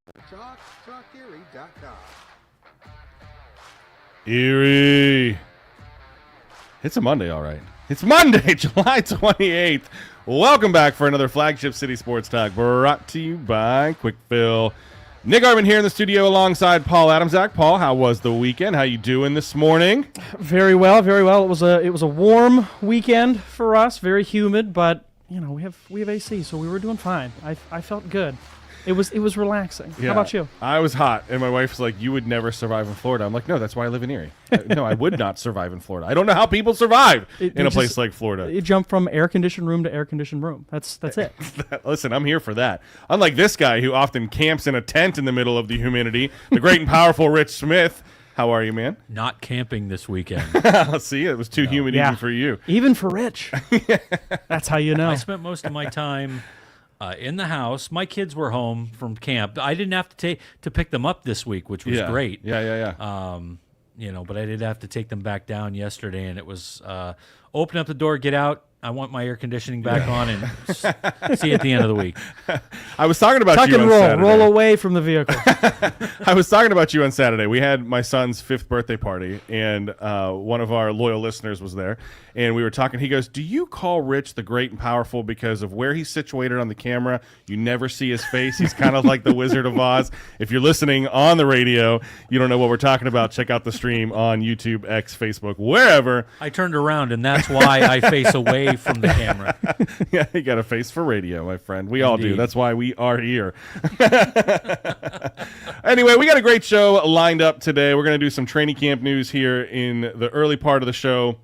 TalkErie.com. Erie. It's a Monday, all right. It's Monday, July 28th. Welcome back for another Flagship City Sports Talk brought to you by Quick Fill. Nick Arvin here in the studio alongside Paul Adamczak. Paul, how was the weekend? How you doing this morning? Very well, very well. It was a warm weekend for us, very humid, but you know we have AC, so we were doing fine. I felt good. It was relaxing. Yeah. How about you? I was hot, and my wife's like, "You would never survive in Florida." I'm like, "No, that's why I live in Erie. No, I would not survive in Florida. I don't know how people survive in a place like Florida." You jump from air-conditioned room to air-conditioned room. That's it. Listen, I'm here for that. Unlike this guy who often camps in a tent in the middle of the humidity, the great and powerful Rich Smith. How are you, man? Not camping this weekend. See, it was too humid even for you. Even for Rich. That's how you know. I spent most of my time in the house. My kids were home from camp. I didn't have to pick them up this week, which was great. Yeah. But I did have to take them back down yesterday, and it was open up the door, get out. I want my air conditioning back on, and see you at the end of the week. I was talking about Tuck you and on roll, Saturday. roll away from the vehicle. I was talking about you on Saturday. We had my son's 5th birthday party, and one of our loyal listeners was there, and we were talking. He goes, "Do you call Rich the Great and Powerful because of where he's situated on the camera? You never see his face. He's kind of like the Wizard of Oz." If you're listening on the radio, you don't know what we're talking about. Check out the stream on YouTube, X, Facebook, wherever. I turned around, and that's why I face away from the camera. Yeah, you got a face for radio, my friend. We all do. That's why we are here. Anyway, we got a great show lined up today. We're going to do some training camp news here in the early part of the show.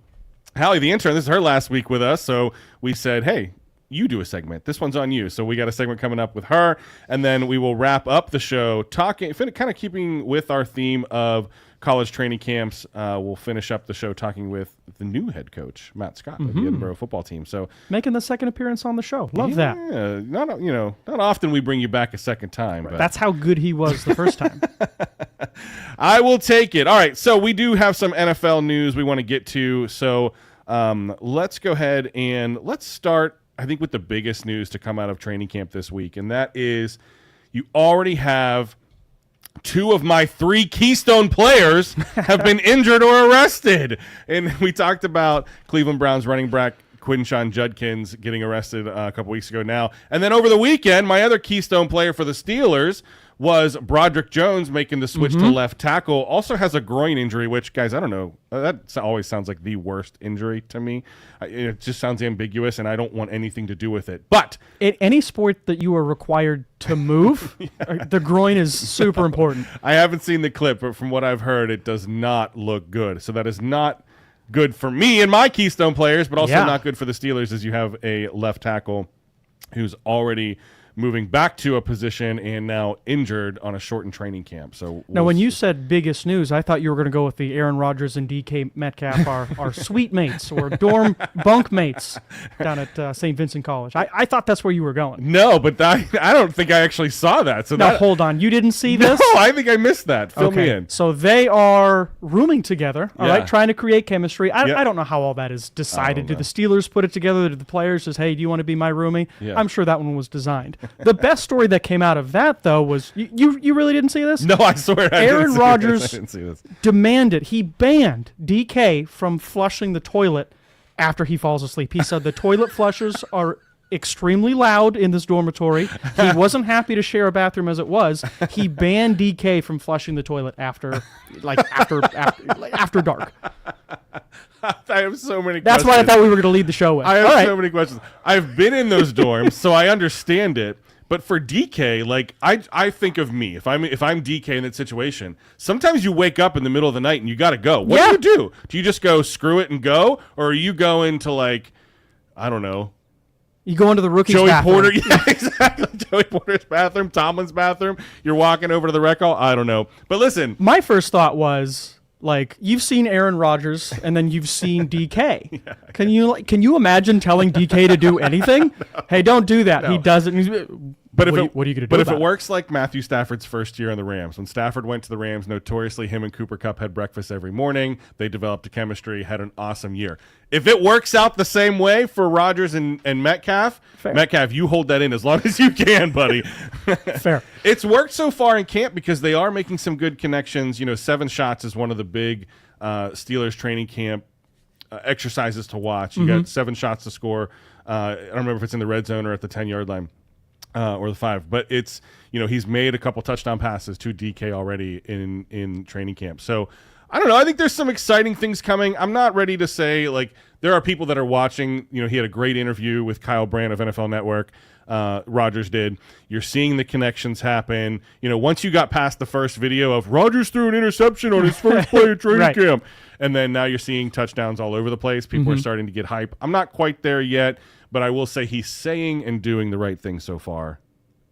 Halle, the intern, this is her last week with us, so we said, hey, you do a segment. This one's on you. So we got a segment coming up with her, and then we will wrap up the show talking, kind of keeping with our theme of college training camps. We'll finish up the show talking with the new head coach, Matt Scott, of the Edinboro football team. So Making the second appearance on the show. Love that. Not often we bring you back a second time. But That's how good he was the first time. I will take it. All right, so we do have some NFL news we want to get to. So let's go ahead and let's start, I think, with the biggest news to come out of training camp this week, and that is you already have 2 of my 3 keystone players have been injured or arrested. And we talked about Cleveland Browns running back Quinshawn Judkins getting arrested a couple weeks ago now. And then over the weekend, my other keystone player for the Steelers was Broderick Jones, making the switch to left tackle. Also has a groin injury, which, guys, I don't know. That always sounds like the worst injury to me. It just sounds ambiguous, and I don't want anything to do with it. But In any sport that you are required to move, the groin is super important. I haven't seen the clip, but from what I've heard, it does not look good. So that is not good for me and my keystone players, but also not good for the Steelers, as you have a left tackle who's already moving back to a position and now injured on a shortened training camp. So Now, when you said biggest news, I thought you were going to go with the Aaron Rodgers and DK Metcalf, our suite mates or dorm bunk mates down at St. Vincent College. I thought that's where you were going. No, but I don't think I actually saw that. So Now, hold on. You didn't see this? No, I think I missed that. Fill me in. So they are rooming together, all Yeah. right, trying to create chemistry. Yeah. I don't know how all that is decided. know. Did the Steelers put it together? Did the players just, hey, do you want to be my roomie? Yeah. I'm sure that one was designed. The best story that came out of that, though, was you really didn't see this? No, I swear I Aaron didn't see Rodgers this. I didn't see this. demanded, he banned DK from flushing the toilet after he falls asleep. He said the toilet flushes are extremely loud in this dormitory. He wasn't happy to share a bathroom as it was. He banned DK from flushing the toilet after dark. I have so many That's questions. what I thought we were going to lead the show with. I have All right. so many questions. I've been in those dorms, so I understand it. But for DK, like I think of me, if I'm DK in that situation, sometimes you wake up in the middle of the night and you got to go. What do you do? Do you just go screw it and go, or are you going to, like, I don't know, You go into the rookie's Joey bathroom. Porter? Yeah, exactly. Joey Porter's bathroom, Tomlin's bathroom. You're walking over to the rec hall. I don't know, but listen. My first thought was, like, you've seen Aaron Rodgers and then you've seen DK. Can you imagine telling DK to do anything? Hey, don't do that. No. He does it. And But what are you going to do? If it works like Matthew Stafford's first year in the Rams, when Stafford went to the Rams, notoriously him and Cooper Kupp had breakfast every morning. They developed a chemistry, had an awesome year. If it works out the same way for Rodgers and Metcalf, you hold that in as long as you can, buddy. Fair. It's worked so far in camp because they are making some good connections. 7 shots is one of the big Steelers training camp exercises to watch. You got 7 shots to score. I don't remember if it's in the red zone or at the 10-yard line. Or the 5, but it's he's made a couple touchdown passes to DK already in training camp. So I don't know. I think there's some exciting things coming. I'm not ready to say there are people that are watching. He had a great interview with Kyle Brandt of NFL Network. Rodgers did. You're seeing the connections happen. Once you got past the first video of Rodgers threw an interception on his first play of training camp, and then now you're seeing touchdowns all over the place. People are starting to get hype. I'm not quite there yet. But I will say he's saying and doing the right thing so far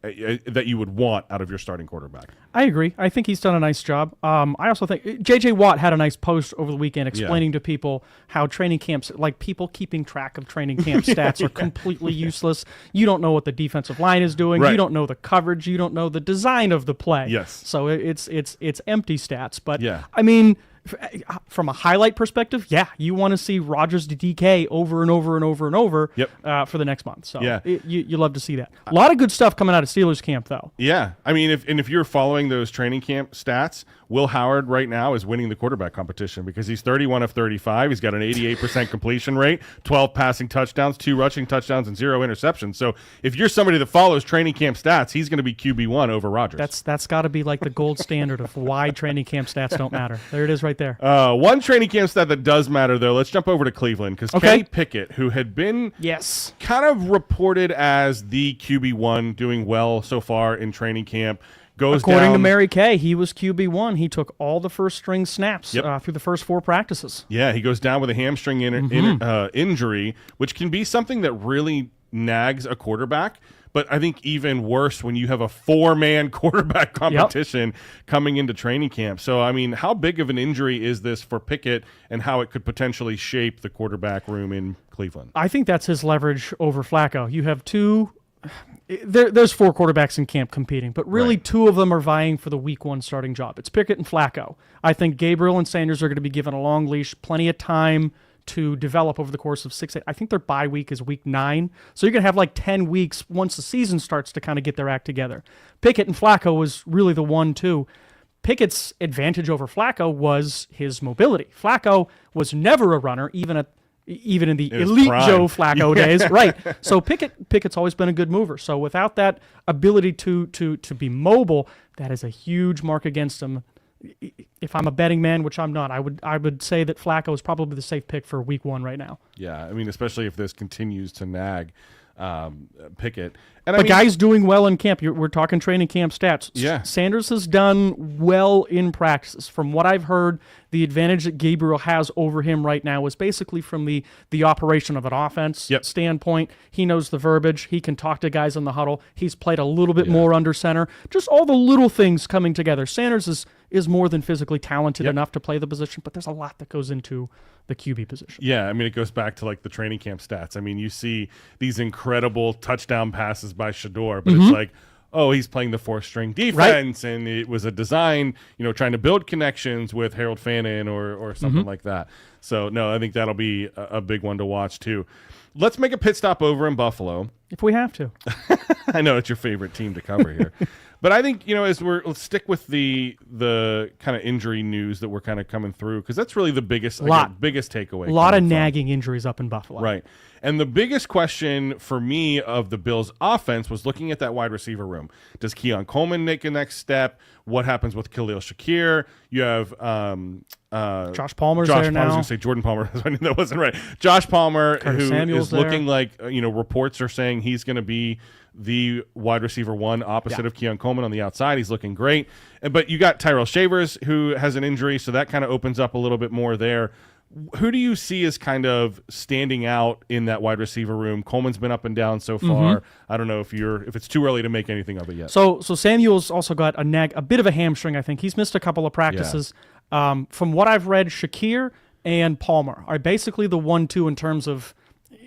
that you would want out of your starting quarterback. I agree. I think he's done a nice job. I also think J.J. Watt had a nice post over the weekend explaining to people how training camps, people keeping track of training camp stats are completely useless. You don't know what the defensive line is doing. Right. You don't know the coverage. You don't know the design of the play. Yes. So it's empty stats. But, yeah. I mean, from a highlight perspective, you want to see Rodgers to DK over and over and over and over for the next month. So you love to see that. A lot of good stuff coming out of Steelers camp, though. Yeah. I mean, if you're following those training camp stats, Will Howard right now is winning the quarterback competition because he's 31 of 35. He's got an 88% completion rate, 12 passing touchdowns, 2 rushing touchdowns, and 0 interceptions. So if you're somebody that follows training camp stats, he's going to be QB1 over Rodgers. That's got to be like the gold standard of why training camp stats don't matter. There it is right there. One training camp stat that does matter, though, let's jump over to Cleveland because Kenny Pickett, who had been kind of reported as the QB1 doing well so far in training camp, goes According down. to Mary Kay, he was QB1. He took all the first string snaps through the first 4 practices. Yeah, he goes down with a hamstring injury, which can be something that really nags a quarterback. But I think even worse when you have a 4-man quarterback competition coming into training camp. So, I mean, how big of an injury is this for Pickett and how it could potentially shape the quarterback room in Cleveland? I think that's his leverage over Flacco. You have 2 there's 4 quarterbacks in camp competing, but really 2 of them are vying for the week 1 starting job. It's Pickett and Flacco. I think Gabriel and Sanders are going to be given a long leash, plenty of time to develop over the course of 6-8. I think their bye week is week 9. So you're going to have 10 weeks once the season starts to kind of get their act together. Pickett and Flacco was really the 1-2. Pickett's advantage over Flacco was his mobility. Flacco was never a runner, even in the elite prime. Joe Flacco days. Right. So Pickett's always been a good mover. So without that ability to be mobile, that is a huge mark against him. If I'm a betting man, which I'm not, I would say that Flacco is probably the safe pick for week 1 right now. Yeah, I mean, especially if this continues to nag Pickett. But guys doing well in camp. We're talking training camp stats. Yeah. Sanders has done well in practices. From what I've heard, the advantage that Gabriel has over him right now is basically from the operation of an offense standpoint. He knows the verbiage. He can talk to guys in the huddle. He's played a little bit more under center. Just all the little things coming together. Sanders is more than physically talented enough to play the position, but there's a lot that goes into the QB position. Yeah, I mean, it goes back to the training camp stats. I mean, you see these incredible touchdown passes by Shador, but it's like, oh, he's playing the 4th-string defense, and it was a design, trying to build connections with Harold Fannin or something like that. So, no, I think that'll be a big one to watch, too. Let's make a pit stop over in Buffalo. If we have to. I know it's your favorite team to cover here. But I think, let's stick with the kind of injury news that we're kind of coming through, because that's really the biggest takeaway. A lot of nagging injuries up in Buffalo. Right. And the biggest question for me of the Bills' offense was looking at that wide receiver room. Does Keon Coleman make a next step? What happens with Khalil Shakir? You have Josh Palmer's there now. I was going to say Jordan Palmer. That wasn't right. Josh Palmer, Curtis who Samuel's is looking like, reports are saying he's going to be the wide receiver 1 opposite of Keon Coleman on the outside. He's looking great. But you got Tyrell Shavers, who has an injury, so that kind of opens up a little bit more there. Who do you see as kind of standing out in that wide receiver room? Coleman's been up and down so far. I don't know if it's too early to make anything of it yet. So Samuel's also got a bit of a hamstring, I think. He's missed a couple of practices. From what I've read, Shakir and Palmer are basically the 1-2 in terms of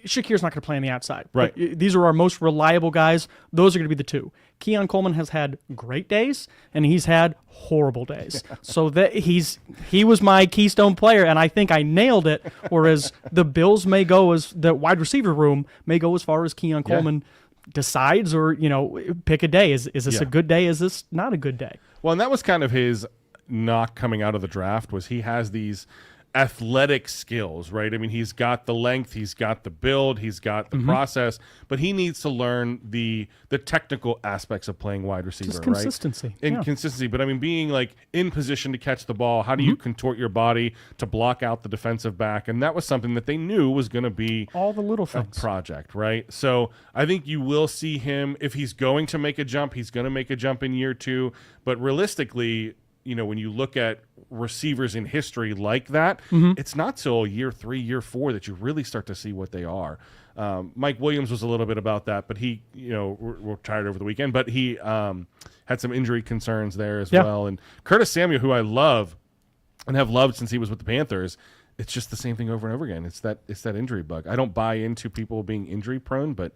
Shakir's not going to play on the outside. Right. But these are our most reliable guys. Those are going to be the two. Keon Coleman has had great days, and he's had horrible days. So that he was my keystone player, and I think I nailed it. Whereas the Bills may go as the wide receiver room may go as far as Keon Coleman decides, or pick a day. Is this a good day? Is this not a good day? Well, and that was kind of his knock coming out of the draft, was he has these athletic skills, right? I mean, he's got the length, he's got the build, he's got the process, but he needs to learn the technical aspects of playing wide receiver, Just consistency. right? And consistency. But I mean, being like in position to catch the ball, how do you contort your body to block out the defensive back? And that was something that they knew was going to be all the little a things. project, right? So I think you will see him, if he's going to make a jump, he's going to make a jump in year 2. But realistically, when you look at receivers in history like that, it's not till year 3, year 4 that you really start to see what they are. Mike Williams was a little bit about that, but he, retired over the weekend, but he had some injury concerns there as well. And Curtis Samuel, who I love and have loved since he was with the Panthers, it's just the same thing over and over again. It's that injury bug. I don't buy into people being injury prone, but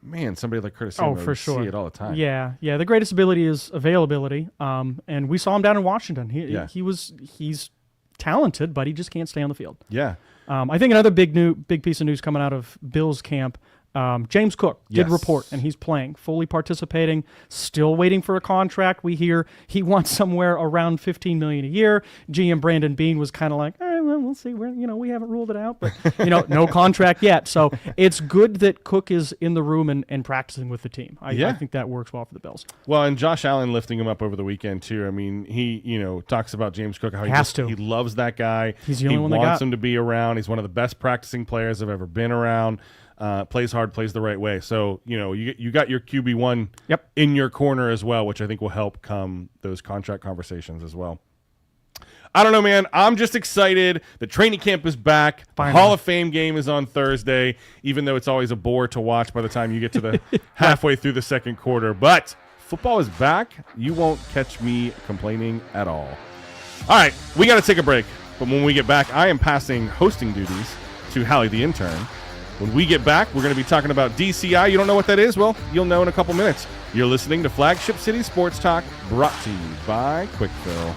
man, somebody like Curtis Samuel, for sure. see it all the time. Yeah. The greatest ability is availability. And we saw him down in Washington. He's talented, but he just can't stay on the field. Yeah. I think another big piece of news coming out of Bills camp. James Cook did report, and he's playing, fully participating, still waiting for a contract. We hear he wants somewhere around $15 million a year. GM Brandon Beane was kind of like, all right, well, we'll see. We haven't ruled it out, but no contract yet. So it's good that Cook is in the room and practicing with the team. I think that works well for the Bills. Well, and Josh Allen lifting him up over the weekend too. I mean, he talks about James Cook, how he loves that guy. He's the only one he wants him to be around. He's one of the best practicing players I've ever been around. Plays hard, plays the right way. So, you got your QB1 in your corner as well, which I think will help come those contract conversations as well. I don't know, man. I'm just excited. The training camp is back. Finally. The Hall of Fame game is on Thursday, even though it's always a bore to watch by the time you get to the halfway through the second quarter. But football is back. You won't catch me complaining at all. All right, we got to take a break. But when we get back, I am passing hosting duties to Halle, the intern. When we get back, we're going to be talking about DCI. You don't know what that is? Well, you'll know in a couple minutes. You're listening to Flagship City Sports Talk, brought to you by Quickfill.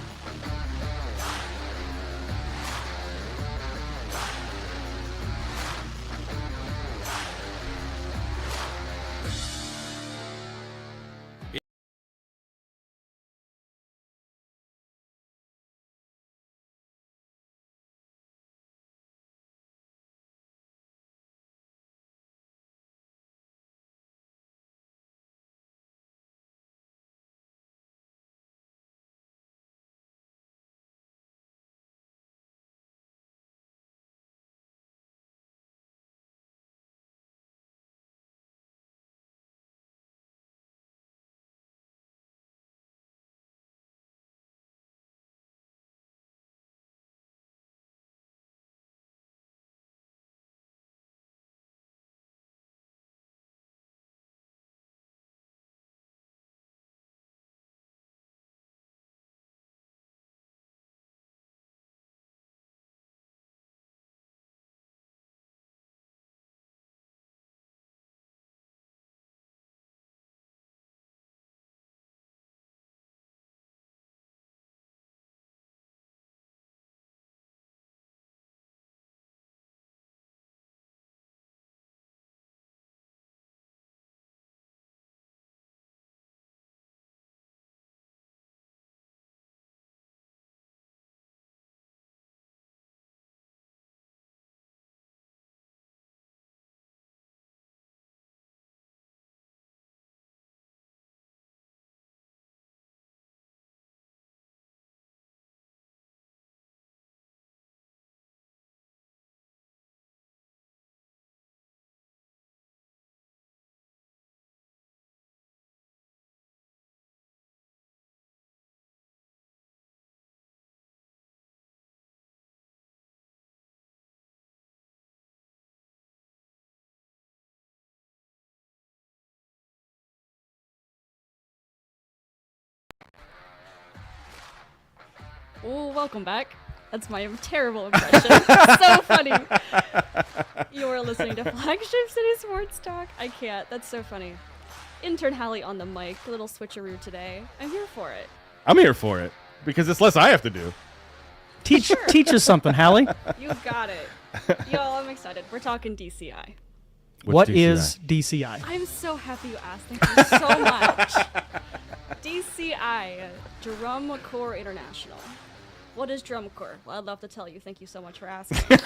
Oh, welcome back. That's my terrible impression. So funny. You're listening to Flagship City Sports Talk. I can't. That's so funny. Intern Halle on the mic. A little switcheroo today. I'm here for it. I'm here for it because it's less I have to do. Teach us something, Halle. You got it. Y'all, I'm excited. We're talking DCI. What DCI? is DCI? I'm so happy you asked. Thank you so much. DCI, Drum Corps International. What is Drum Corps? Well, I'd love to tell you. Thank you so much for asking.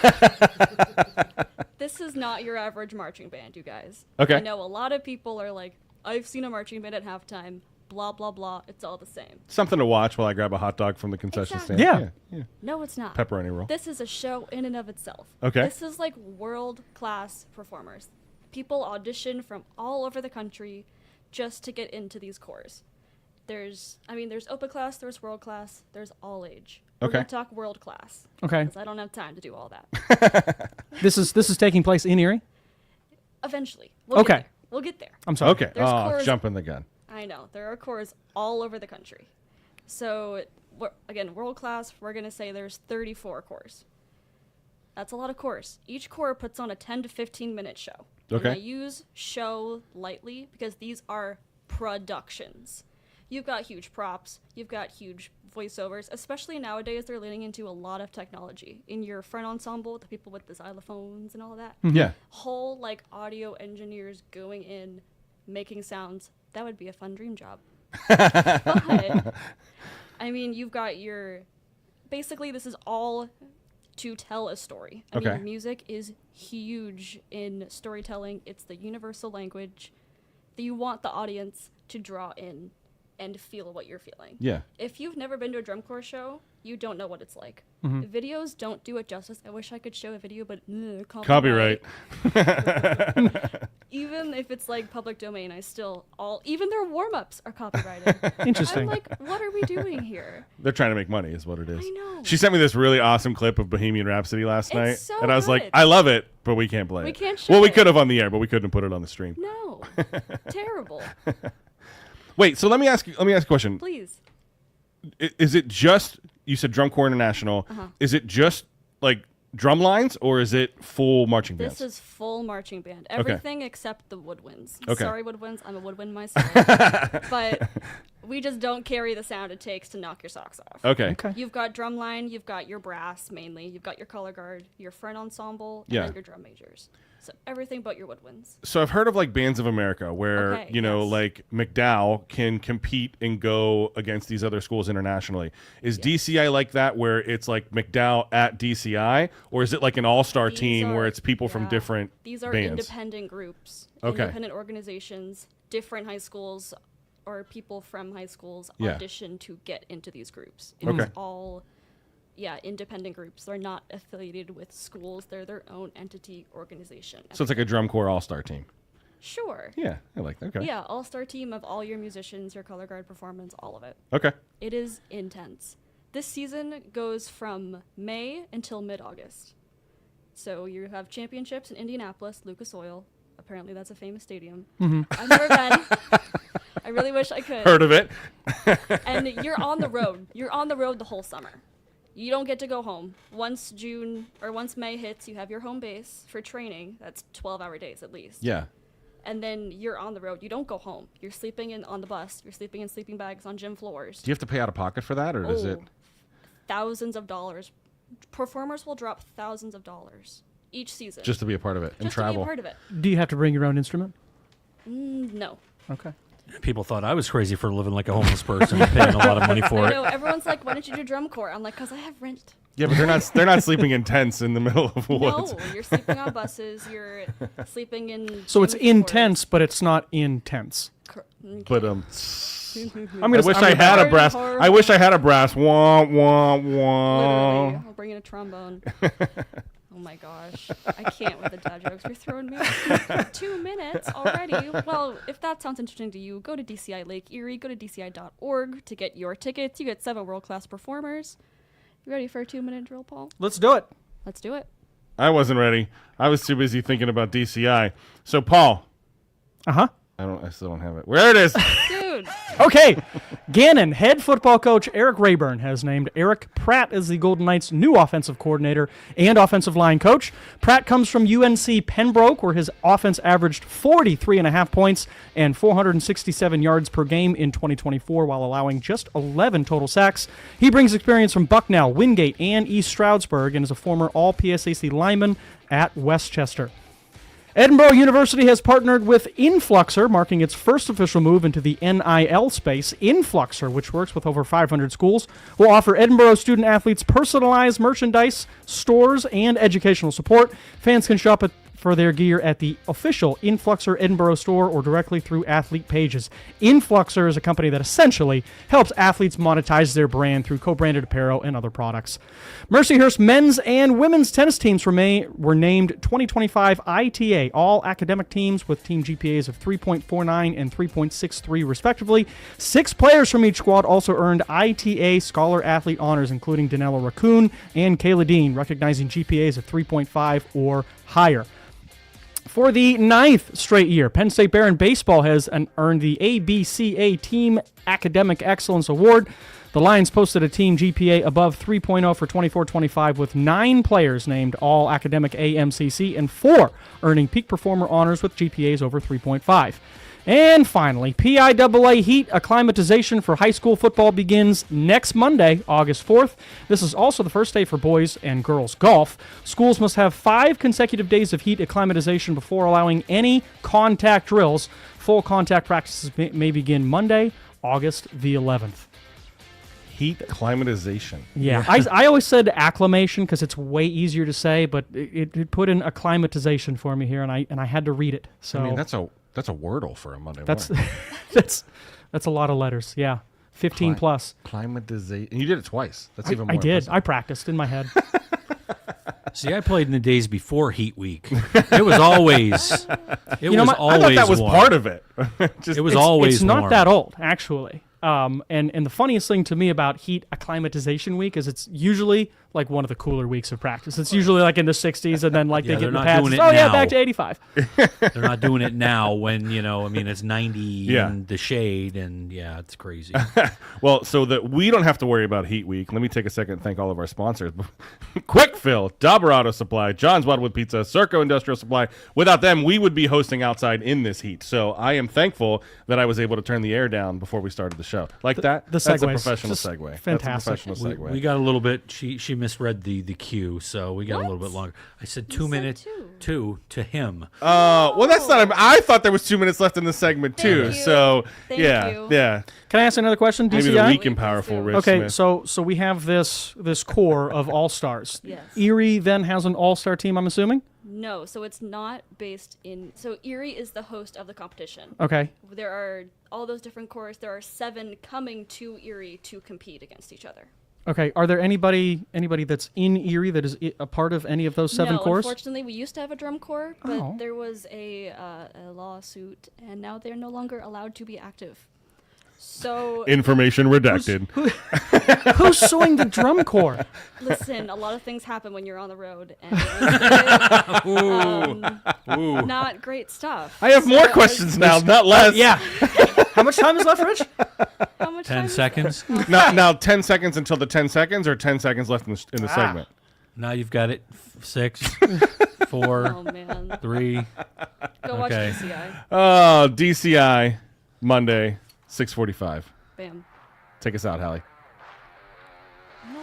This is not your average marching band, you guys. Okay. I know a lot of people are like, I've seen a marching band at halftime, blah, blah, blah. It's all the same. Something to watch while I grab a hot dog from the concession Exactly. stand. Yeah. No, it's not. Pepperoni roll. This is a show in and of itself. Okay. This is like world-class performers. People audition from all over the country just to get into these corps. There's open class, there's world class, there's all age. We're Okay. going to talk world class. Okay. 'Cause I don't have time to do all that. This is taking place in Erie? Eventually. We'll Okay. Get there. We'll get there. I'm sorry. Okay. There's Oh, corps- jumping the gun. I know. There are corps all over the country. So, again, world class, we're going to say there's 34 corps. That's a lot of corps. Each corps puts on a 10 to 15 minute show. Okay. And I use show lightly because these are productions. You've got huge props. You've got huge voiceovers. Especially nowadays, they're leaning into a lot of technology. In your front ensemble, the people with the xylophones and all that. Yeah. Whole, like, audio engineers going in, making sounds. That would be a fun dream job. But, I mean, you've got your... Basically, this is all to tell a story. I Okay. mean, music is huge in storytelling. It's the universal language that you want the audience to draw in and feel what you're feeling. Yeah. If you've never been to a drum corps show, you don't know what it's like. Videos don't do it justice. I wish I could show a video, but Copyright. Even if it's like public domain, even their warm-ups are copyrighted. Interesting. I'm like, what are we doing here? They're trying to make money is what it is. I know. She sent me this really awesome clip of Bohemian Rhapsody last night. so And I was like, good. I love it, but we can't play We it. can't show Well, we it. could have on the air, but we couldn't put it on the stream. No. Terrible. Wait, so let me ask you a question. Please. Is it just, you said Drum Corps International, is it just like drum lines or is it full marching bands? This is full marching band. Everything except the woodwinds. Okay. Sorry, woodwinds. I'm a woodwind myself. But we just don't carry the sound it takes to knock your socks off. Okay. Okay. You've got drumline, you've got your brass mainly, you've got your color guard, your front ensemble, and Yeah. then your drum majors. So everything but your woodwinds. So I've heard of like Bands of America where, Okay, you know, yes. like McDowell can compete and go against these other schools internationally. Is DCI like that where it's like McDowell at DCI or is it like an all-star These team where are- it's people from yeah. different These are bands? independent groups, Okay. independent organizations, different high schools or people from high schools Yeah. audition to get into these groups. Okay. It's all, independent groups. They're not affiliated with schools. They're their own entity organization. So it's like a Drum Corps all-star team. Sure. Yeah, I like that. Okay. Yeah, all-star team of all your musicians, your color guard performance, all of it. Okay. It is intense. This season goes from May until mid-August. So you have championships in Indianapolis, Lucas Oil. Apparently that's a famous stadium. I've never been. I really wish I could. Heard of it. And you're on the road. You're on the road the whole summer. You don't get to go home. Once May hits, you have your home base for training. That's 12-hour days at least. Yeah. And then you're on the road. You don't go home. You're sleeping on the bus. You're sleeping in sleeping bags on gym floors. Do you have to pay out of pocket for that or is it? Thousands of dollars. Performers will drop thousands of dollars each season. Just to be a part of it and just to travel? be a part of it. Do you have to bring your own instrument? No. Okay. People thought I was crazy for living like a homeless person and paying a lot of money for I it. know. Everyone's like, why don't you do drum corps? I'm like, because I have rent. Yeah, but they're not sleeping in tents in the middle of woods. No, you're sleeping on buses. You're sleeping in. So it's gym floors. intense, but it's not intense. But I'm I gonna. wish I'm I gonna- had a Hard, brass. hard. I wish I had a brass. Wah wah wah. Literally, I'll bring in a trombone. Oh my gosh, I can't with the dad jokes. You're throwing me off. 2 minutes already. Well, if that sounds interesting to you, go to DCI Lake Erie. Go to DCI.org to get your tickets. You get 7 world-class performers. You ready for a 2-minute drill, Paul? Let's do it. Let's do it. I wasn't ready. I was too busy thinking about DCI. So Paul, Uh huh. I still don't have it. Where it is. Dude, soon. Okay, Gannon head football coach Eric Rayburn has named Eric Pratt as the Golden Knights' new offensive coordinator and offensive line coach. Pratt comes from UNC Pembroke, where his offense averaged 43.5 points and 467 yards per game in 2024, while allowing just 11 total sacks. He brings experience from Bucknell, Wingate, and East Stroudsburg, and is a former All-PSAC lineman at Westchester. Edinboro University has partnered with Influxer, marking its first official move into the NIL space. Influxer, which works with over 500 schools, will offer Edinboro student-athletes personalized merchandise, stores, and educational support. Fans can shop for their gear at the official Influxer Edinboro store or directly through athlete pages. Influxer is a company that essentially helps athletes monetize their brand through co-branded apparel and other products. Mercyhurst men's and women's tennis teams were named 2025 ITA all-academic teams with team GPAs of 3.49 and 3.63 respectively. 6 players from each squad also earned ITA Scholar Athlete honors, including Danella Raccoon and Kayla Dean, recognizing GPAs of 3.5 or higher. For the 9th straight year, Penn State Baron Baseball has earned the ABCA Team Academic Excellence Award. The Lions posted a team GPA above 3.0 for 24-25 with 9 players named All-Academic AMCC and 4 earning Peak Performer honors with GPAs over 3.5. And finally, PIAA Heat acclimatization for high school football begins next Monday, August 4th. This is also the first day for boys and girls golf. Schools must have 5 consecutive days of heat acclimatization before allowing any contact drills. Full contact practices may begin Monday, August the 11th. Heat acclimatization. Yeah, I always said acclimation because it's way easier to say, but it put in acclimatization for me here, and I had to read it. So I mean, that's a wordle for a Monday that's morning. that's a lot of letters. Yeah, 15 plus. Acclimatization. And you did it twice. That's even more I did. impressive. I practiced in my head. See, I played in the days before Heat Week. It was always. It was always. I thought that was warm. part of it. It was always. It's not warm. that old, actually. And the funniest thing to me about Heat acclimatization week is it's usually like one of the cooler weeks of practice. It's usually like in the 60s, and then like Yeah, they get they're in the not pads. doing it Oh yeah, now. back to 85. They're not doing it now when, it's 90 Yeah. in the shade, and yeah, it's crazy. Well, so that we don't have to worry about Heat Week, let me take a second and thank all of our sponsors. Quick Fill, Dauber Auto Supply, John's Wildwood Pizza, Circo Industrial Supply. Without them, we would be hosting outside in this heat. So I am thankful that I was able to turn the air down before we started the show. Like that? The That's a segues, professional just segue. fantastic. That's a professional segue. We got a little bit. She misread the cue, so we got a little What? bit longer. I said You 2 said minutes. two. 2 to him. Well, that's not. I thought there was 2 minutes left in the segment too. Thank you. So Thank yeah, you. yeah. Can I ask another question, Maybe DCI? the weak Absolutely, and powerful please do. Rich Okay, Smith. so we have this core of all-stars. Yes. Erie then has an all-star team, I'm assuming? No, so it's not based in. So Erie is the host of the competition. Okay. There are all those different cores. There are 7 coming to Erie to compete against each other. Okay. Are there anybody that's in Erie that is a part of any of those 7 no, cores? unfortunately, we used to have a drum corps, but Oh. there was a lawsuit, and now they're no longer allowed to be active. So Information redacted. Who's suing the drum corps? listen, a lot of things happen when you're on the road, and Ooh. not great stuff. I have So more as- questions now, not less. Yeah. How much time is left, Rich? How much 10 time is seconds. Now 10 seconds until the 10 seconds, or 10 seconds left in the segment. Now you've got it. 6, there? 4, Oh man, 3. go watch Okay. DCI. Oh, DCI Monday, 6:45. Bam. Take us out, Halle. No.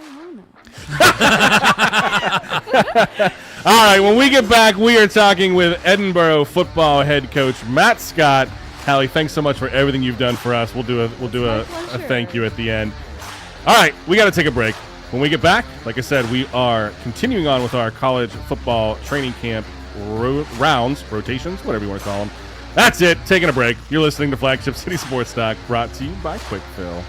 All right, when we get back, we are talking with Edinboro football head coach Matt Scott. Halle, thanks so much for everything you've done for us. We'll do a my pleasure. thank you at the end. All right, we got to take a break. When we get back, like I said, we are continuing on with our college football training camp rotations, whatever you want to call them. That's it. Taking a break. You're listening to Flagship City Sports Talk, brought to you by Quick Fill.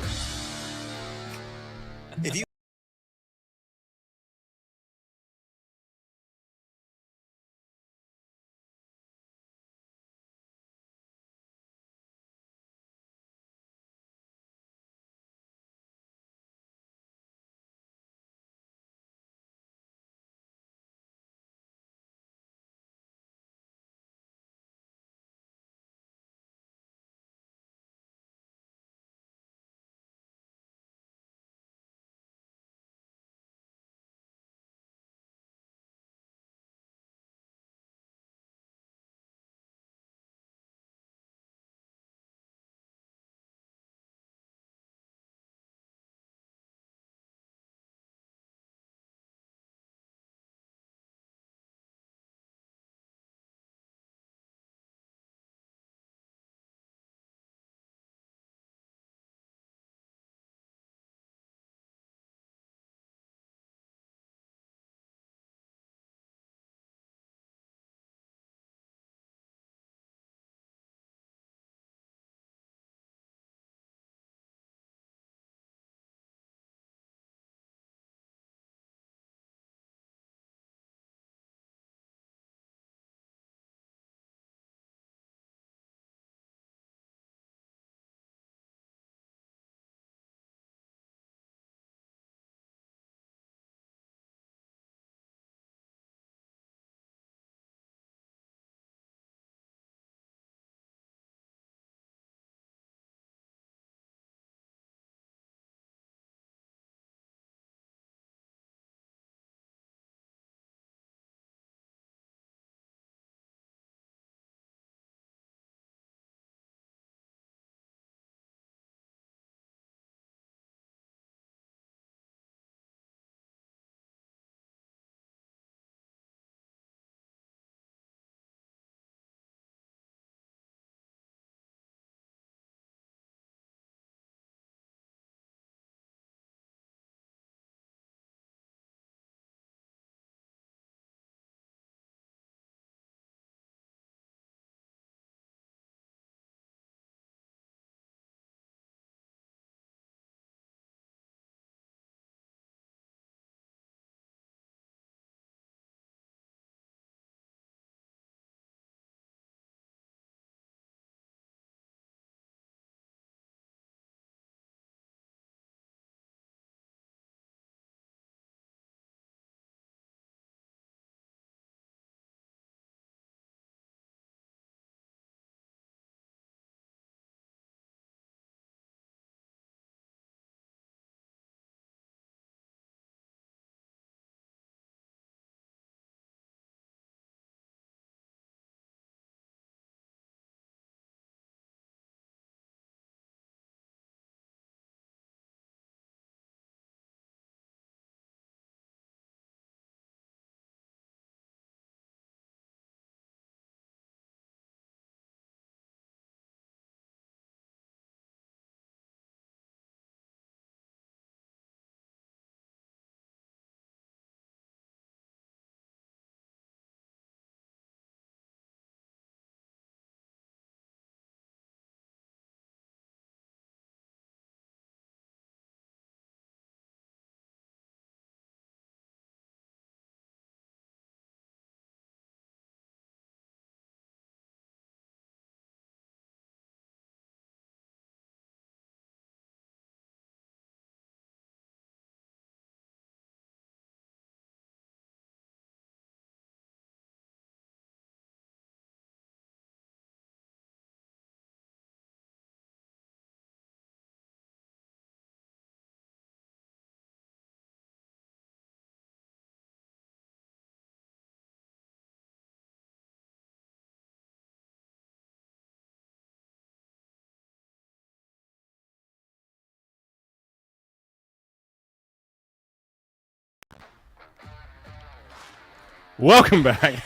Welcome back.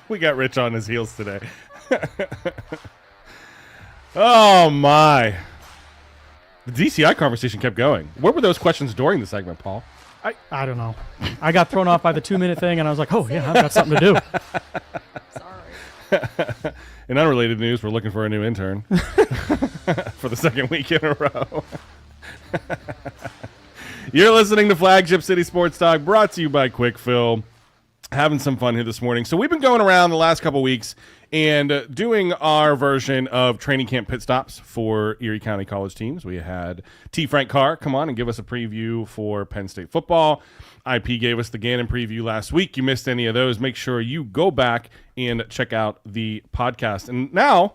We got Rich on his heels today. Oh, my. The DCI conversation kept going. What were those questions during the segment, Paul? I don't know. I got thrown off by the 2-minute thing, and I was like, oh, yeah, I've got something to do. Sorry. In unrelated news, we're looking for a new intern for the second week in a row. You're listening to Flagship City Sports Talk, brought to you by Quick Fill. Having some fun here this morning. So we've been going around the last couple weeks and doing our version of training camp pit stops for Erie County College teams. We had T. Frank Carr come on and give us a preview for Penn State football. IP gave us the Gannon preview last week. You missed any of those, make sure you go back and check out the podcast. And now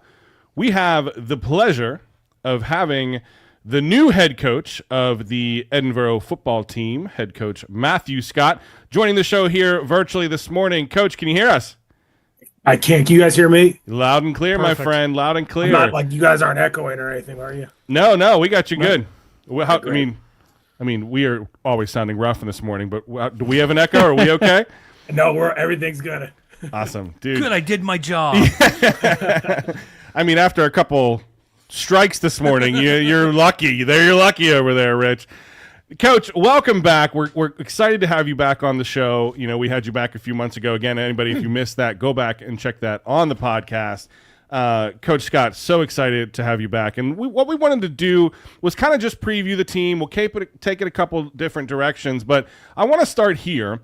we have the pleasure of having the new head coach of the Edinboro football team, head coach Matthew Scott, joining the show here virtually this morning. Coach, can you hear us? I can. Can you guys hear me? Loud and clear, Perfect. my friend. Loud and clear. I'm not like you guys aren't echoing or anything, are you? No, we got you good. Well, I Great. mean, we are always sounding rough in this morning, but do we have an echo? Are we okay? No, everything's good. Awesome, dude. Good, I did my job. I mean, after a couple strikes this morning, you're lucky. You're lucky over there, Rich. Coach, welcome back. We're excited to have you back on the show. You know, we had you back a few months ago. Again, anybody, if you missed that, go back and check that on the podcast. Coach Scott, so excited to have you back. And what we wanted to do was kind of just preview the team. We'll take it a couple different directions, but I want to start here.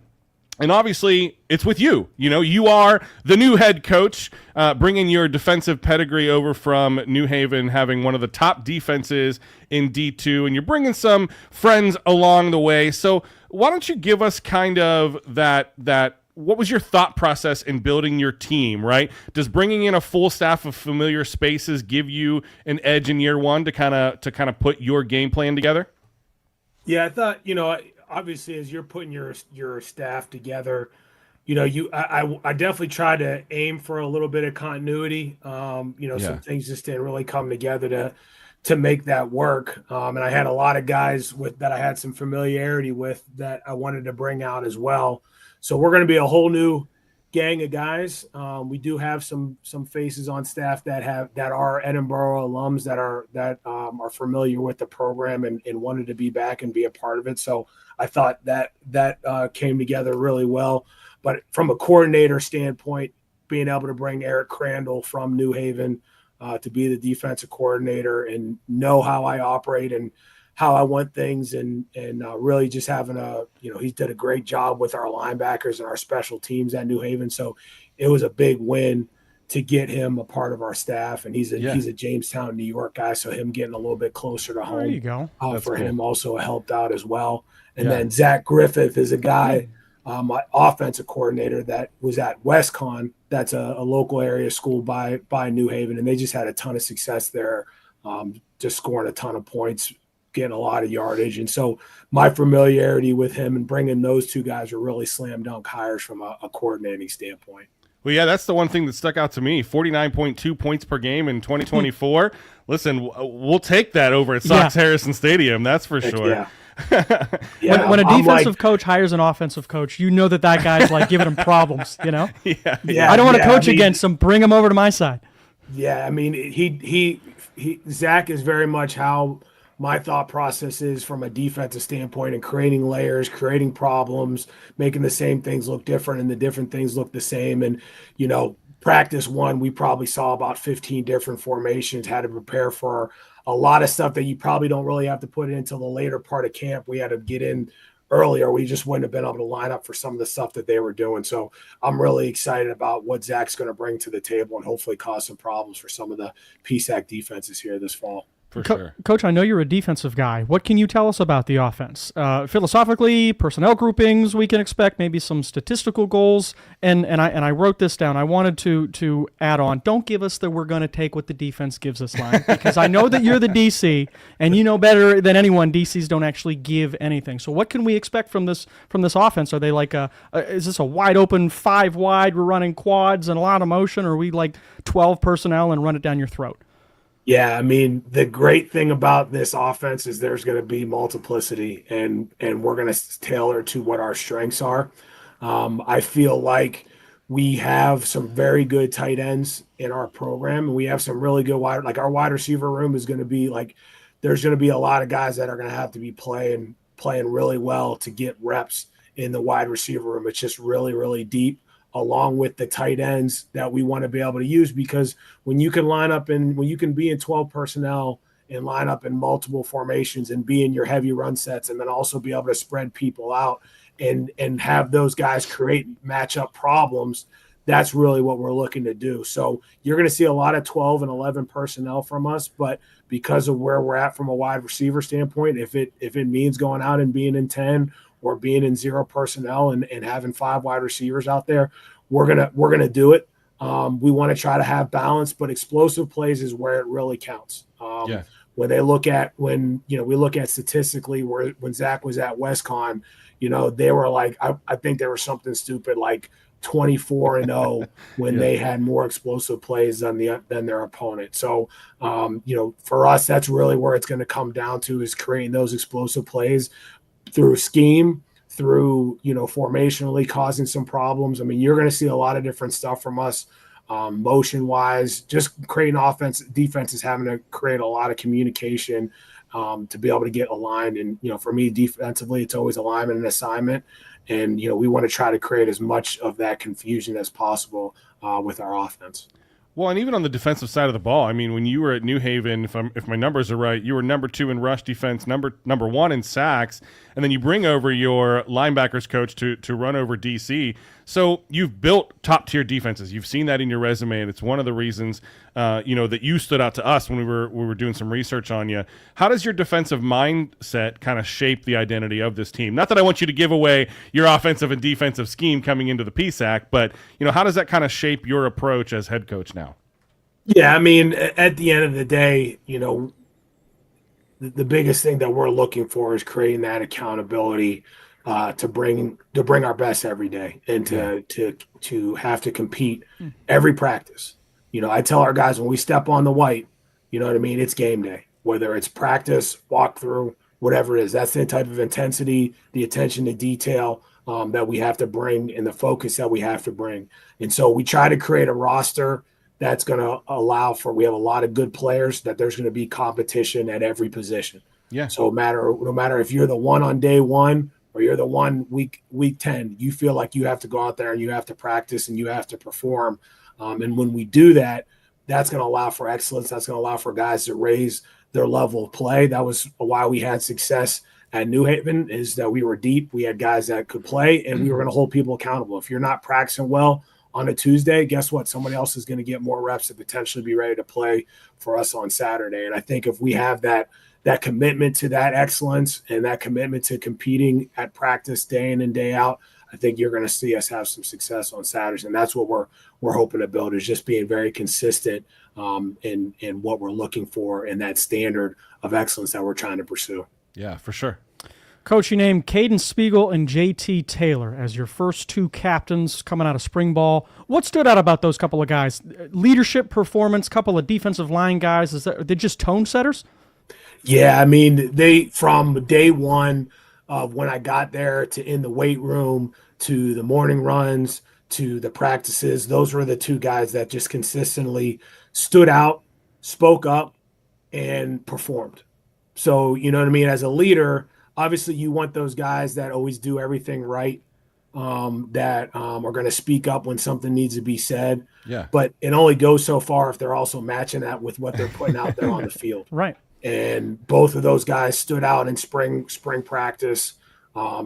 And obviously, it's with you. You know, you are the new head coach, bringing your defensive pedigree over from New Haven, having one of the top defenses in D2, and you're bringing some friends along the way. So why don't you give us kind of that what was your thought process in building your team, right? Does bringing in a full staff of familiar spaces give you an edge in year one to kind of put your game plan together? Yeah, I thought, obviously as you're putting your staff together, I definitely try to aim for a little bit of continuity. Some things just didn't really come together to make that work. And I had a lot of guys that I had some familiarity with that I wanted to bring out as well. So we're going to be a whole new gang of guys. We do have some faces on staff that are Edinboro alums that are familiar with the program and wanted to be back and be a part of it. So I thought that came together really well. But from a coordinator standpoint, being able to bring Eric Crandall from New Haven to be the defensive coordinator and know how I operate and how I want things and really just having he did a great job with our linebackers and our special teams at New Haven. So it was a big win to get him a part of our staff. And he's a Jamestown, New York guy. So him getting a little bit closer to home There you go. for him also helped out as well. And then Zach Griffith is a guy, my offensive coordinator that was at WestCon. That's a local area school by New Haven. And they just had a ton of success there, just scoring a ton of points, getting a lot of yardage. And so my familiarity with him and bringing those two guys are really slam dunk hires from a coordinating standpoint. Well, yeah, that's the one thing that stuck out to me. 49.2 points per game in 2024. Listen, we'll take that over at Sox Harrison Stadium. That's for sure. Yeah. When a defensive coach hires an offensive coach, you know that guy's like giving him problems, Yeah. I don't want to coach against him. Bring him over to my side. Yeah. I mean, he Zach is very much how my thought process is from a defensive standpoint and creating layers, creating problems, making the same things look different and the different things look the same. And, practice one, we probably saw about 15 different formations, had to prepare for a lot of stuff that you probably don't really have to put in until the later part of camp. We had to get in earlier. We just wouldn't have been able to line up for some of the stuff that they were doing. So I'm really excited about what Zach's going to bring to the table and hopefully cause some problems for some of the PSAC defenses here this fall. For sure. Coach, I know you're a defensive guy. What can you tell us about the offense? Philosophically, personnel groupings we can expect, maybe some statistical goals. And I wrote this down. I wanted to add on, don't give us the we're going to take what the defense gives us line, because I know that you're the DC, and you know better than anyone, DCs don't actually give anything. So what can we expect from this offense? Are they like is this a wide open 5 wide, we're running quads and a lot of motion, or are we like 12 personnel and run it down your throat? Yeah, I mean, the great thing about this offense is there's going to be multiplicity, and we're going to tailor to what our strengths are. I feel like we have some very good tight ends in our program, and we have some really good like our wide receiver room is going to be like, there's going to be a lot of guys that are going to have to be playing really well to get reps in the wide receiver room. It's just really, really deep, along with the tight ends that we want to be able to use, because when you can be in 12 personnel and line up in multiple formations and be in your heavy run sets, and then also be able to spread people out and have those guys create matchup problems, that's really what we're looking to do. So you're going to see a lot of 12 and 11 personnel from us, but because of where we're at from a wide receiver standpoint, if it means going out and being in 10 or being in 0 personnel and having 5 wide receivers out there, we're gonna do it. We want to try to have balance, but explosive plays is where it really counts. When we look at statistically, when Zach was at WestCon, they were like, I think there was something stupid like 24-0 when they had more explosive plays than their opponent. So, for us, that's really where it's going to come down to, is creating those explosive plays through scheme, through, formationally causing some problems. I mean, you're going to see a lot of different stuff from us, motion wise, just creating defense is having to create a lot of communication, to be able to get aligned. And, for me, defensively, it's always alignment and assignment. And, we want to try to create as much of that confusion as possible with our offense. Well, and even on the defensive side of the ball, I mean, when you were at New Haven, if my numbers are right, you were number 2 in rush defense, number 1 in sacks, and then you bring over your linebackers coach to run over DC. So you've built top-tier defenses. You've seen that in your resume, and it's one of the reasons, that you stood out to us when we were doing some research on you. How does your defensive mindset kind of shape the identity of this team? Not that I want you to give away your offensive and defensive scheme coming into the PSAC, but, how does that kind of shape your approach as head coach now? Yeah, I mean, at the end of the day, the biggest thing that we're looking for is creating that accountability, to bring our best every day, and to have to compete every practice. I tell our guys, when we step on the white, you know what I mean? It's game day, whether it's practice, walkthrough, whatever it is. That's the type of intensity, the attention to detail that we have to bring, and the focus that we have to bring. And so we try to create a roster that's going to allow for, we have a lot of good players, that there's going to be competition at every position. Yeah. So no matter if you're the one on day 1 or you're the one week 10, you feel like you have to go out there and you have to practice and you have to perform. And when we do that, that's going to allow for excellence. That's going to allow for guys to raise their level of play. That was why we had success at New Haven, is that we were deep. We had guys that could play, and we were going to hold people accountable. If you're not practicing well on a Tuesday, guess what? Somebody else is going to get more reps to potentially be ready to play for us on Saturday. And I think if we have that commitment to that excellence and that commitment to competing at practice day in and day out, I think you're going to see us have some success on Saturdays. And that's what we're hoping to build, is just being very consistent in what we're looking for, and that standard of excellence that we're trying to pursue. Yeah, for sure. Coach, you named Caden Spiegel and JT Taylor as your first 2 captains coming out of spring ball. What stood out about those couple of guys? Leadership, performance, couple of defensive line guys. Are they just tone setters? Yeah, I mean, they, from day one of when I got there to in the weight room to the morning runs to the practices, those were the 2 guys that just consistently stood out, spoke up, and performed. So, you know what I mean? As a leader, obviously you want those guys that always do everything right, that are going to speak up when something needs to be said. Yeah. But it only goes so far if they're also matching that with what they're putting out there on the field. Right. And both of those guys stood out in spring practice,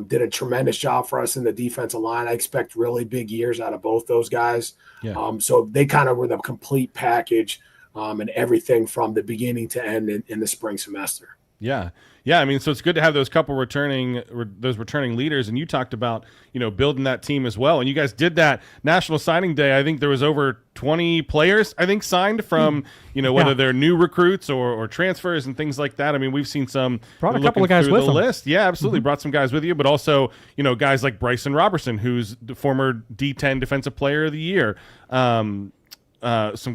did a tremendous job for us in the defensive line. I expect really big years out of both those guys. Yeah. So they kind of were the complete package, and everything from the beginning to end in the spring semester. Yeah. Yeah. I mean, so it's good to have those couple returning leaders. And you talked about, building that team as well. And you guys did that National Signing Day. I think there was over 20 players, signed from, whether they're new recruits or transfers and things like that. I mean, we've seen some. Brought a couple of guys with the them. list. Yeah, absolutely. Brought some guys with you, but also, guys like Bryson Robertson, who's the former D10 Defensive Player of the Year. Some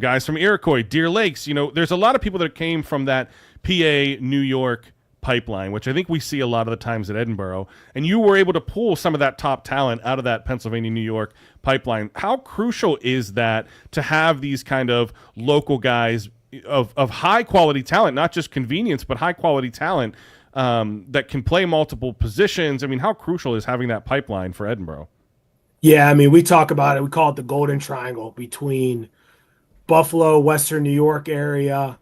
guys from Iroquois, Deer Lakes. There's a lot of people that came from that PA New York pipeline, which I think we see a lot of the times at Edinboro, and you were able to pull some of that top talent out of that Pennsylvania, New York pipeline. How crucial is that to have these kind of local guys of high quality talent, not just convenience, but high quality talent that can play multiple positions? I mean, how crucial is having that pipeline for Edinboro? Yeah, I mean, we talk about it. We call it the golden triangle between Buffalo, Western New York area,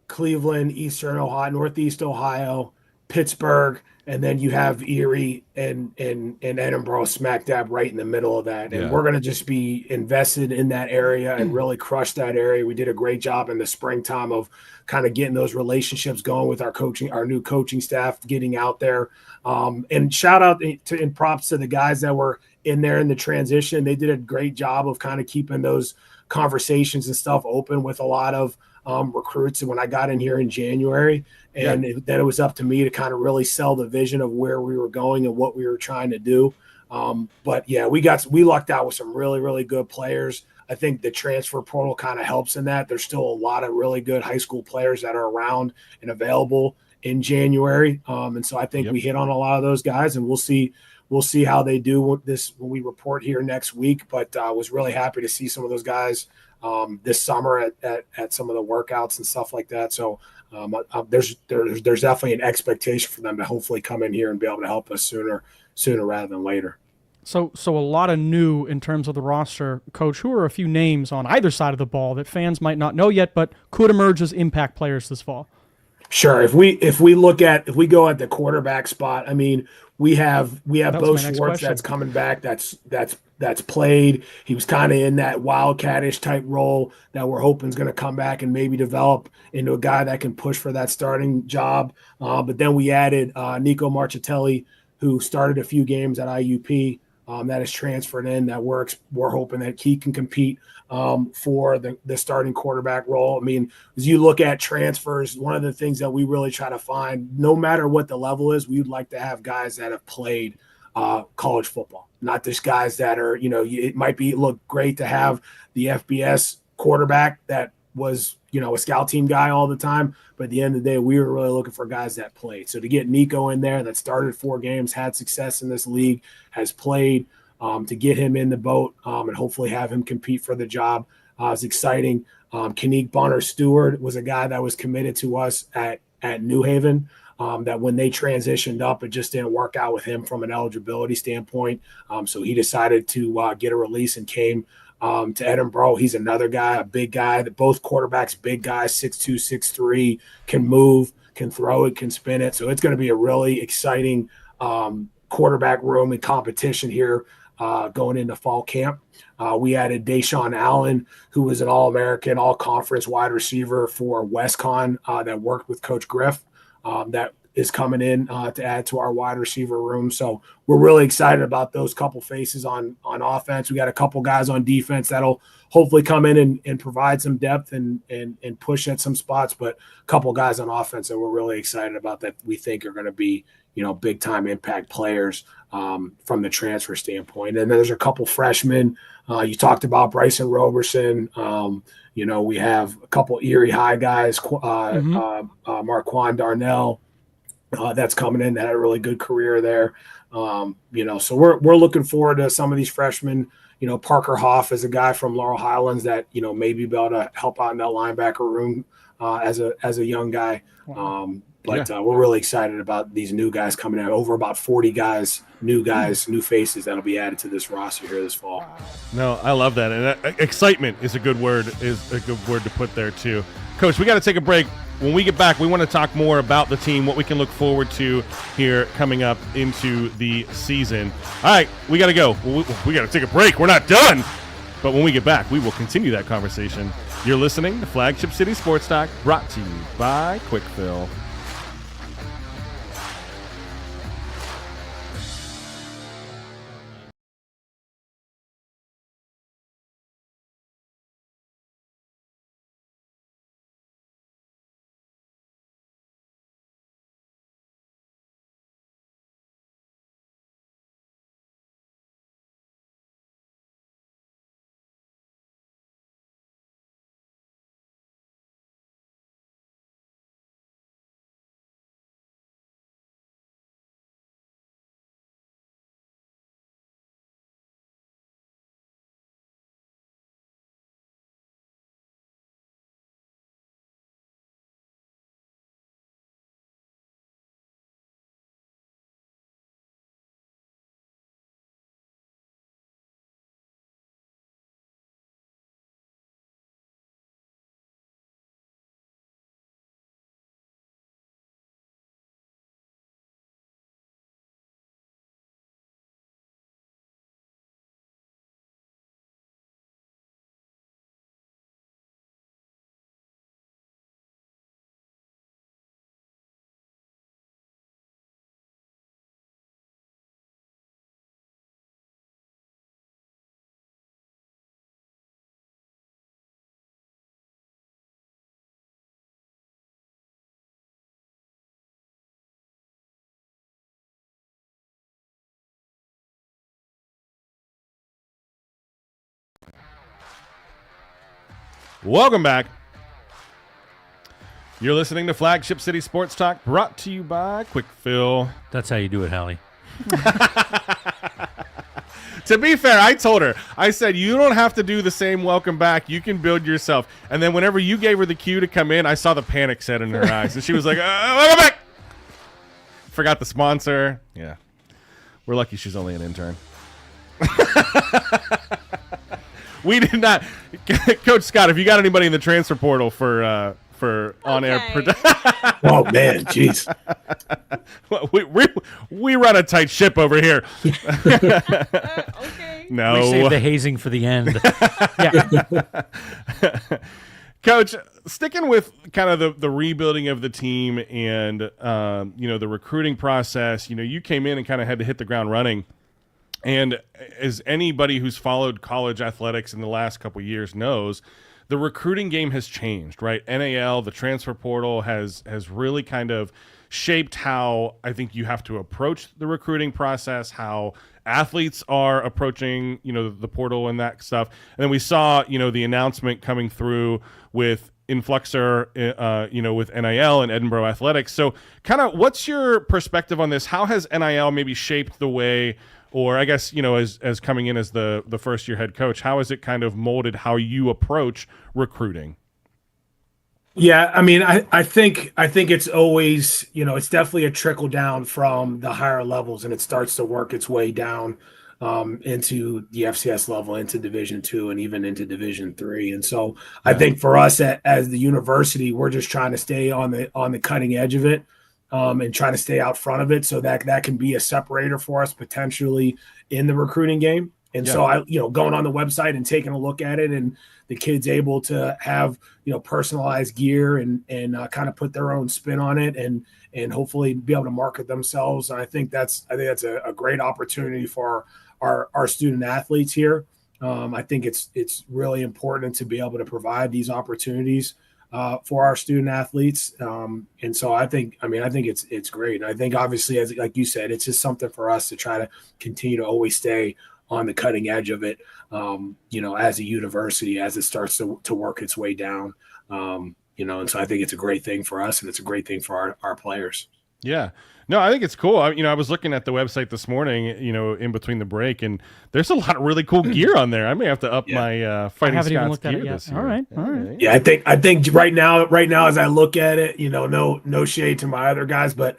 Cleveland, Eastern Ohio, Northeast Ohio, Pittsburgh, and then you have Erie and Edinboro smack dab right in the middle of that. And Yeah. we're going to just be invested in that area and really crush that area. We did a great job in the springtime of kind of getting those relationships going with our new coaching staff, getting out there. And shout out to and props to the guys that were in there in the transition. They did a great job of kind of keeping those conversations and stuff open with a lot of recruits. And when I got in here in January, and then it was up to me to kind of really sell the vision of where we were going and what we were trying to do. But yeah, we lucked out with some really, really good players. I think the transfer portal kind of helps in that. There's still a lot of really good high school players that are around and available in January. And so I think we hit on a lot of those guys, and we'll see how they do with this when we report here next week. But I was really happy to see some of those guys this summer at some of the workouts and stuff like that. So there's definitely an expectation for them to hopefully come in here and be able to help us sooner rather than later. So a lot of new in terms of the roster, Coach. Who are a few names on either side of the ball that fans might not know yet, but could emerge as impact players this fall? Sure. If we go at the quarterback spot, I mean, we have Bo Schwartz that's coming back. That's played. He was kind of in that wildcatish type role that we're hoping is going to come back and maybe develop into a guy that can push for that starting job. But then we added Nico Marchitelli, who started a few games at IUP. That is transferred in. That we're hoping that he can compete for the starting quarterback role. I mean, as you look at transfers, one of the things that we really try to find, no matter what the level is, we'd like to have guys that have played college football, not just guys that are, it might look great to have the FBS quarterback that was, a scout team guy all the time. But at the end of the day, we were really looking for guys that played. So to get Nico in there that started 4 games, had success in this league, has played, to get him in the boat and hopefully have him compete for the job is exciting. Kanique Bonner-Stewart was a guy that was committed to us at New Haven. That when they transitioned up, it just didn't work out with him from an eligibility standpoint. So he decided to get a release and came to Edinboro. He's another guy, a big guy. That both quarterbacks, big guys, 6'2", 6'3", can move, can throw it, can spin it. So it's going to be a really exciting quarterback room and competition here going into fall camp. We added Deshaun Allen, who was an All-American, All-Conference wide receiver for WestCon that worked with Coach Griff. That is coming in to add to our wide receiver room. So we're really excited about those couple faces on offense. We got a couple guys on defense that'll hopefully come in and provide some depth and push at some spots, but a couple guys on offense that we're really excited about that we think are going to be, big time impact players from the transfer standpoint. And then there's a couple freshmen. You talked about Bryson Roberson. We have a couple Erie High guys, Marquand Darnell, that's coming in, that had a really good career there. So we're looking forward to some of these freshmen. Parker Hoff is a guy from Laurel Highlands that, maybe be able to help out in that linebacker room as a young guy. Wow. We're really excited about these new guys coming in. Over about 40 guys, new faces that'll be added to this roster here this fall. No, I love that. And excitement is a good word to put there too. Coach, we got to take a break. When we get back, we want to talk more about the team, what we can look forward to here coming up into the season. All right, we got to go. We got to take a break. We're not done. But when we get back, we will continue that conversation. You're listening to Flagship City Sports Talk, brought to you by Quick Fill. Welcome back. You're listening to Flagship City Sports Talk, brought to you by Quick Fill. That's how you do it, Halle. To be fair, I told her, I said, you don't have to do the same welcome back. You can build yourself. And then whenever you gave her the cue to come in, I saw the panic set in her eyes. And she was like, welcome back. Forgot the sponsor. Yeah. We're lucky she's only an intern. We did not. Coach Scott, if you got anybody in the transfer portal for on-air production. Oh, man. Jeez. we run a tight ship over here. Okay. No. We saved the hazing for the end. Coach, sticking with kind of the rebuilding of the team and the recruiting process, you came in and kind of had to hit the ground running. And as anybody who's followed college athletics in the last couple of years knows, the recruiting game has changed, right? NAL, the transfer portal has really kind of shaped how I think you have to approach the recruiting process, how athletes are approaching, the portal and that stuff. And then we saw, the announcement coming through with Influxor, with NIL and Edinboro Athletics. So kind of what's your perspective on this? How has NIL maybe shaped the way, or I guess, as coming in as the first year head coach, how has it kind of molded how you approach recruiting? Yeah, I mean, I think it's always, it's definitely a trickle down from the higher levels, and it starts to work its way down into the FCS level, into Division II, and even into Division III. And so I think for us as the university, we're just trying to stay on the cutting edge of it. And try to stay out front of it so that can be a separator for us potentially in the recruiting game. And so I, going on the website and taking a look at it, and the kids able to have, personalized gear and kind of put their own spin on it and hopefully be able to market themselves. And I think that's a great opportunity for our student athletes here. I think it's really important to be able to provide these opportunities for our student athletes. And so I think it's great. And I think obviously, as like you said, it's just something for us to try to continue to always stay on the cutting edge of it, as a university, as it starts to work its way down, and so I think it's a great thing for us, and it's a great thing for our players. Yeah. No, I think it's cool. I was looking at the website this morning, in between the break, and there's a lot of really cool gear on there. I may have to up my Fighting Scots gear this year. All right. Yeah, I think right now as I look at it, no shade to my other guys, but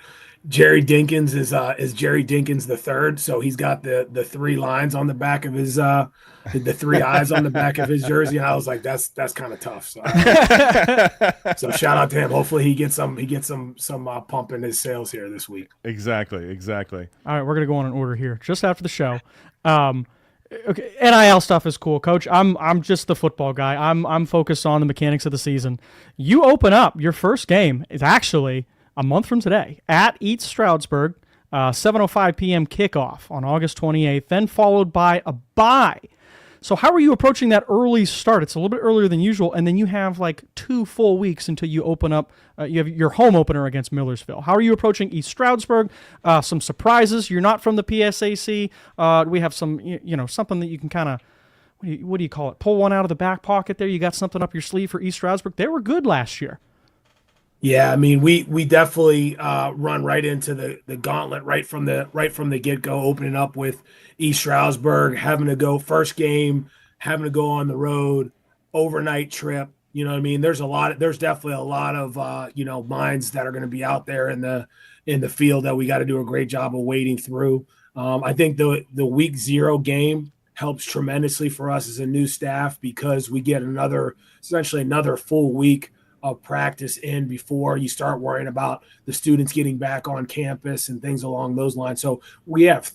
Jerry Dinkins is Jerry Dinkins the third, so he's got the three lines on the back of his the three eyes on the back of his jersey, and I was like, that's kind of tough. So, so shout out to him. Hopefully he gets some pump in his sales here this week. Exactly. All right, we're gonna go on an order here just after the show. Okay, NIL stuff is cool, Coach. I'm just the football guy. I'm focused on the mechanics of the season. You open up your first game is actually a month from today at East Stroudsburg, 7:05 p.m. kickoff on August 28th, then followed by a bye. So how are you approaching that early start? It's a little bit earlier than usual, and then you have like 2 full weeks until you open up. You have your home opener against Millersville. How are you approaching East Stroudsburg? Some surprises. You're not from the PSAC. We have some, something that you can kind of, what do you call it? Pull one out of the back pocket there. You got something up your sleeve for East Stroudsburg. They were good last year. Yeah, I mean, we definitely run right into the gauntlet right from the get-go, opening up with East Stroudsburg, having to go first game, having to go on the road, overnight trip. You know what I mean? There's definitely a lot of minds that are going to be out there in the field that we got to do a great job of wading through. I think the week 0 game helps tremendously for us as a new staff because we get essentially another full week of practice in before you start worrying about the students getting back on campus and things along those lines. So we have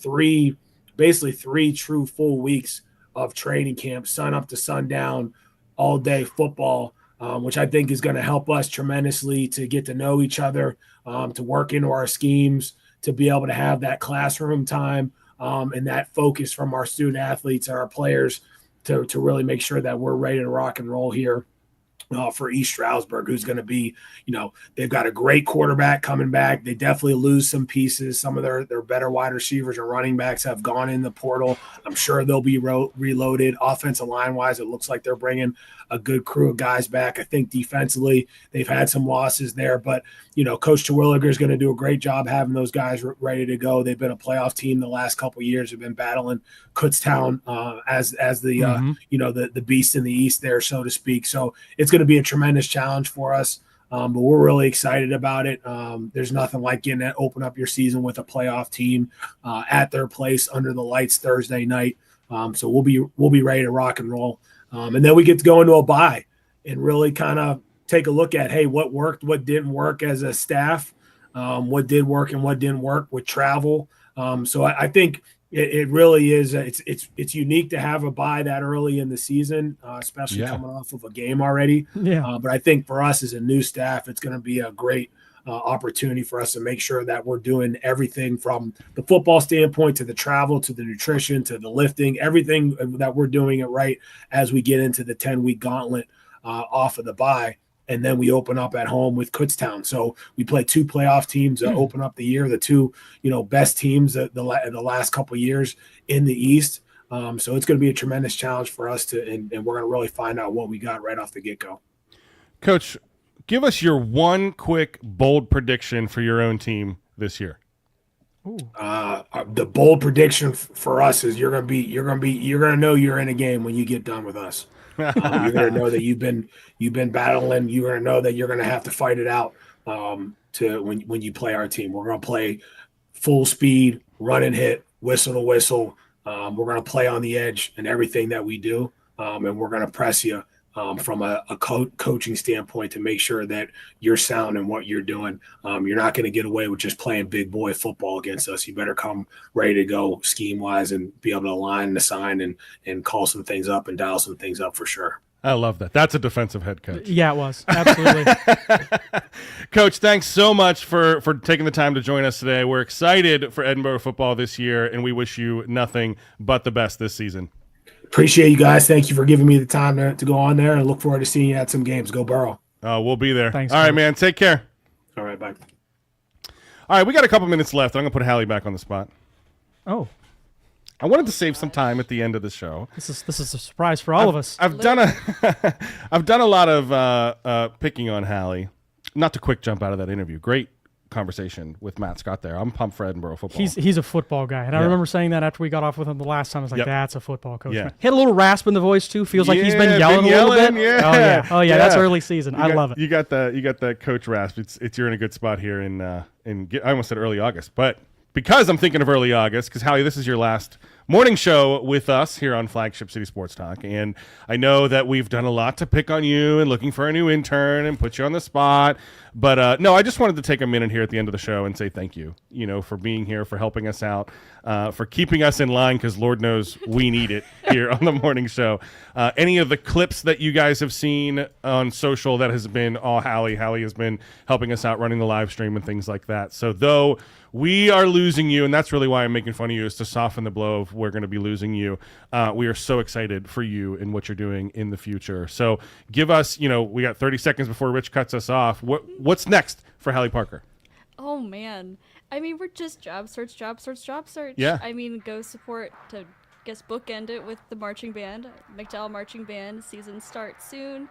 basically three true full weeks of training camp, sun up to sundown, all day football, which I think is going to help us tremendously to get to know each other, to work into our schemes, to be able to have that classroom time and that focus from our student athletes and our players to really make sure that we're ready to rock and roll here for East Stroudsburg, who's going to be, they've got a great quarterback coming back. They definitely lose some pieces. Some of their better wide receivers and running backs have gone in the portal. I'm sure they'll be reloaded. Offensive line-wise, it looks like they're bringing a good crew of guys back. I think defensively, they've had some losses there, but, Coach Terwilliger is going to do a great job having those guys ready to go. They've been a playoff team the last couple of years. They've been battling Kutztown as the, the beast in the East there, so to speak. So it's going to be a tremendous challenge for us. But we're really excited about it. There's nothing like getting to open up your season with a playoff team at their place under the lights Thursday night. So we'll be ready to rock and roll. And then we get to go into a bye and really kind of take a look at, hey, what worked, what didn't work as a staff, what did work and what didn't work with travel. So I think it really is. It's unique to have a bye that early in the season, especially coming off of a game already. Yeah. But I think for us as a new staff, it's going to be a great opportunity for us to make sure that we're doing everything from the football standpoint to the travel to the nutrition to the lifting, everything that we're doing it right as we get into the 10-week gauntlet off of the bye. And then we open up at home with Kutztown. So we play 2 playoff teams to open up the year, the 2, best teams the last couple of years in the East. So it's going to be a tremendous challenge for us and we're going to really find out what we got right off the get-go. Coach, give us your one quick, bold prediction for your own team this year. The bold prediction for us is you're going to know you're in a game when you get done with us. You're going to know that you've been battling. You're going to know that you're going to have to fight it out to when you play our team. We're going to play full speed, run and hit, whistle to whistle. We're going to play on the edge in everything that we do, and we're going to press you from a coaching standpoint to make sure that you're sound in what you're doing. You're not going to get away with just playing big boy football against us. You better come ready to go scheme wise and be able to align and assign and call some things up and dial some things up for sure. I love that. That's a defensive head coach. Yeah, it was. Absolutely. Coach, thanks so much for taking the time to join us today. We're excited for Edinboro football this year, and we wish you nothing but the best this season. Appreciate you guys. Thank you for giving me the time to go on there, and look forward to seeing you at some games. Go Burrow. We'll be there. Thanks, All right, Coach. man. Take care. All right, bye. All right, we got a couple minutes left. I'm going to put Halle back on the spot. Oh, I wanted to save some time at the end of the show. this is a surprise for all of us. I've done a lot of picking on Halle. Not to quick jump out of that interview. Great conversation with Matt Scott there. I'm pumped for Edinboro football. He's a football guy, and I remember saying that after we got off with him the last time. I was like, Yep. "That's a football coach." Yeah. Man. He had a little rasp in the voice too. Feels like he's Yeah, been yelling a little bit. yeah. Oh yeah. That's early season. I love it. You got that coach rasp. It's you're in a good spot here in I almost said early August, but because I'm thinking of early August, because Halle, this is your last morning show with us here on Flagship City Sports Talk, and I know that we've done a lot to pick on you and looking for a new intern and put you on the spot. But no, I just wanted to take a minute here at the end of the show and say thank you, for being here, for helping us out, for keeping us in line, because Lord knows we need it here on the morning show. Any of the clips that you guys have seen on social, that has been all Halle. Halle has been helping us out running the live stream and things like that. So though we are losing you, and that's really why I'm making fun of you, is to soften the blow of we're going to be losing you. We are so excited for you and what you're doing in the future. So give us, we got 30 seconds before Rich cuts us off. What's next for Halle Parker? Oh man, I mean, we're just job search. Yeah. I mean, go support to bookend it with the marching band, McDowell Marching Band. Season starts soon.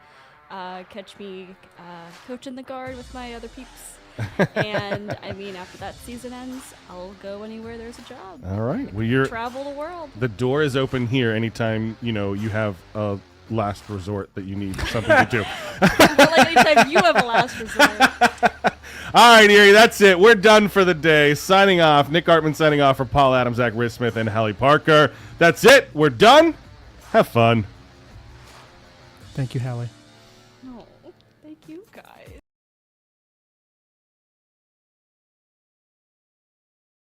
Catch me coaching the guard with my other peeps. And I mean, after that season ends, I'll go anywhere there's a job. All right. Well, Travel the world. the door is open here anytime, you have a last resort that you need something to do. But like anytime you have a last resort. All right, Erie, that's it. We're done for the day. Signing off. Nick Artman signing off for Paul Adams, Zach Ridsmith, and Halle Parker. That's it. We're done. Have fun. Thank you, Halle.